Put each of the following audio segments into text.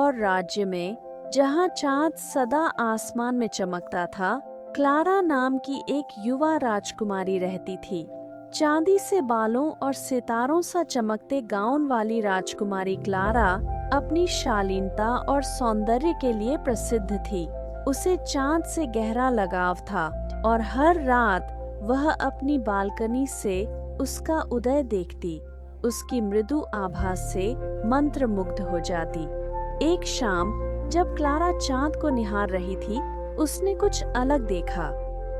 और राज्य में, जहाँ चांद सदा आसमान में चमकता था, क्लारा नाम की एक युवा राजकुमारी रहती थी। चांदी से बालों और सितारों सा चमकते गाउन वाली राजकुमारी क्लारा अपनी शालीनता और सौंदर्य के लिए प्रसिद्ध थी। उसे चांद से गहरा लगाव था और हर रात वह अपनी बालकनी से उसका उदय देखती, उसकी मृदु आभास से मंत्रमुग्ध हो जाती। एक शाम जब क्लारा चांद को निहार रही थी, उसने कुछ अलग देखा।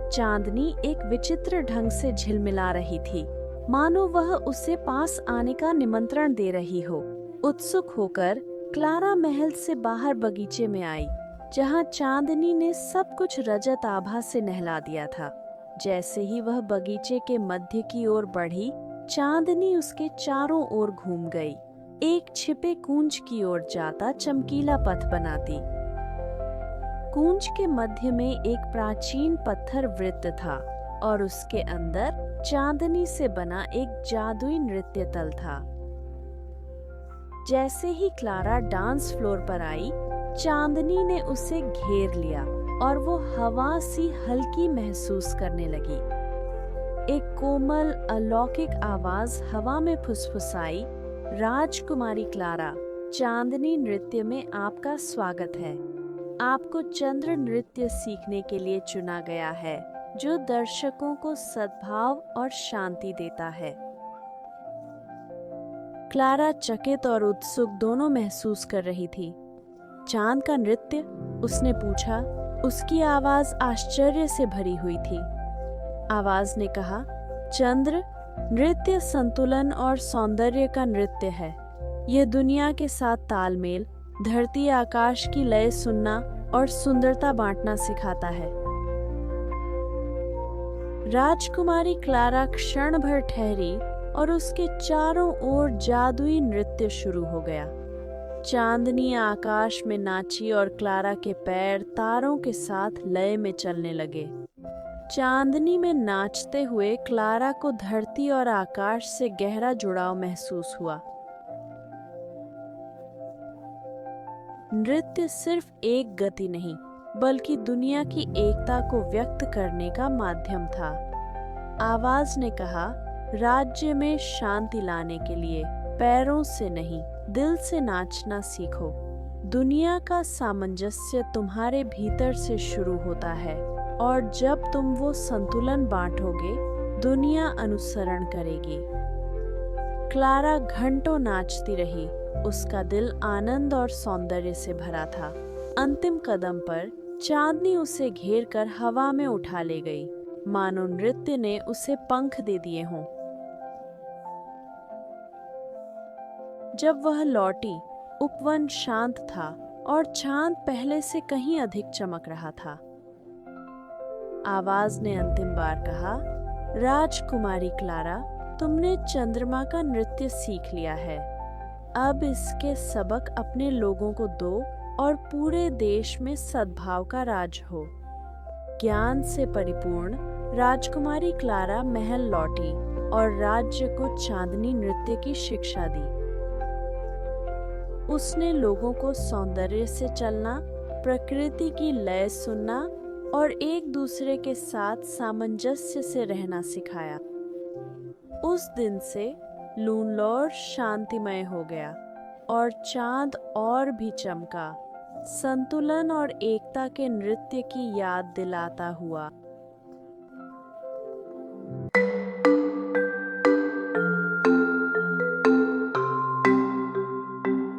चांदनी एक विचित्र ढंग से झिलमिला रही थी, मानो वह उसे पास आने का निमंत्रण दे रही हो। उत्सुक होकर क्लारा महल से बाहर बगीचे में आई, जहाँ चांदनी ने सब कुछ रजत आभा से नहला दिया था। जैसे ही वह बगीचे के मध्य की ओर बढ़ी, चांदनी उसके चारों ओर घूम गई, एक छिपे कूंज की ओर जाता चमकीला पथ बनाती। कूंज के मध्य में एक प्राचीन पत्थर वृत्त था और उसके अंदर चांदनी से बना एक जादुई नृत्य तल था। जैसे ही क्लारा डांस फ्लोर पर आई, चांदनी ने उसे घेर लिया और वो हवा सी हल्की महसूस करने लगी। एक कोमल अलौकिक आवाज हवा में फुसफुसाई, राजकुमारी क्लारा, चांदनी नृत्य में आपका स्वागत है। आपको चंद्र नृत्य सीखने के लिए चुना गया है, जो दर्शकों को सद्भाव और शांति देता है। क्लारा चकित और उत्सुक दोनों महसूस कर रही थी। चांद का नृत्य? उसने पूछा। उसकी आवाज आश्चर्य से भरी हुई थी। आवाज ने कहा, चंद्र नृत्य संतुलन और सौंदर्य का नृत्य है। यह दुनिया के साथ तालमेल, धरती आकाश की लय सुनना और सुंदरता बांटना सिखाता है। राजकुमारी क्लारा क्षण भर ठहरी और उसके चारों ओर जादुई नृत्य शुरू हो गया। चांदनी आकाश में नाची और क्लारा के पैर तारों के साथ लय में चलने लगे। चांदनी में नाचते हुए क्लारा को धरती और आकाश से गहरा जुड़ाव महसूस हुआ। नृत्य सिर्फ एक गति नहीं, बल्कि दुनिया की एकता को व्यक्त करने का माध्यम था। आवाज ने कहा, राज्य में शांति लाने के लिए पैरों से नहीं, दिल से नाचना सीखो। दुनिया का सामंजस्य तुम्हारे भीतर से शुरू होता है और जब तुम वो संतुलन बांटोगे, दुनिया अनुसरण करेगी। क्लारा घंटों नाचती रही, उसका दिल आनंद और सौंदर्य से भरा था। अंतिम कदम पर चांदनी उसे घेरकर हवा में उठा ले गई, मानो नृत्य ने उसे पंख दे दिए हों। जब वह लौटी, उपवन शांत था और चांद पहले से कहीं अधिक चमक रहा था। आवाज ने अंतिम बार कहा, राजकुमारी क्लारा, तुमने चंद्रमा का नृत्य सीख लिया है। अब इसके सबक अपने लोगों को दो और पूरे देश में सद्भाव का राज हो। ज्ञान से परिपूर्ण राजकुमारी क्लारा महल लौटी और राज्य को चांदनी नृत्य की शिक्षा दी। उसने लोगों को सौंदर्य से चलना, प्रकृति की लय सुनना और एक दूसरे के साथ सामंजस्य से रहना सिखाया। उस दिन से लूनलौर शांतिमय हो गया और चांद और भी चमका, संतुलन और एकता के नृत्य की याद दिलाता हुआ।